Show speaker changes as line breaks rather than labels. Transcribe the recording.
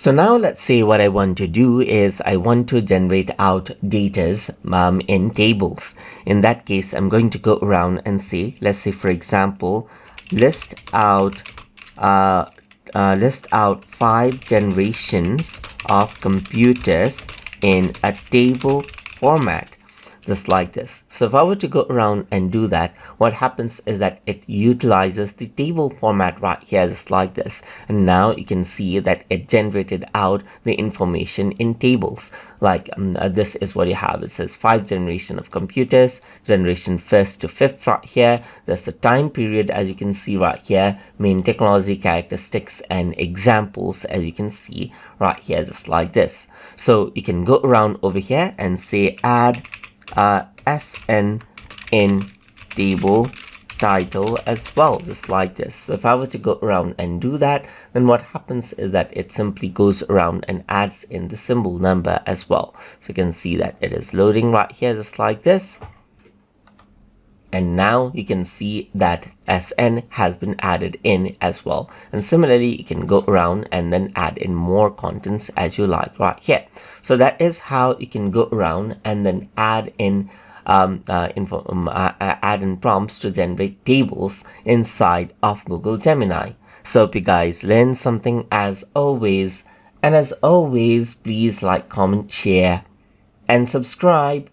So now let's say what I want to do is I want to generate out datas in tables. In that case, I'm going to go around and say, let's say for example, list out 5 generations of computers in a table format. Just like this. So if I were to go around and do that, what happens is that it utilizes the table format right here, just like this. And now you can see that it generated out the information in tables. Like this is what you have. It says 5 generation of computers, generation 1st to 5th right here. There's the time period, as you can see right here, main technology characteristics and examples, as you can see right here, just like this. So you can go around over here and say add SN in table title as well, just like this. So if I were to go around and do that, then what happens is that it simply goes around and adds in the symbol number as well. So you can see that it is loading right here, just like this. And now you can see that SN has been added in as well. And similarly, you can go around and then add in more contents as you like right here. So that is how you can go around and then add in add in prompts to generate tables inside of Google Gemini. So hope you guys learned something as always. And as always, please like, comment, share, and subscribe.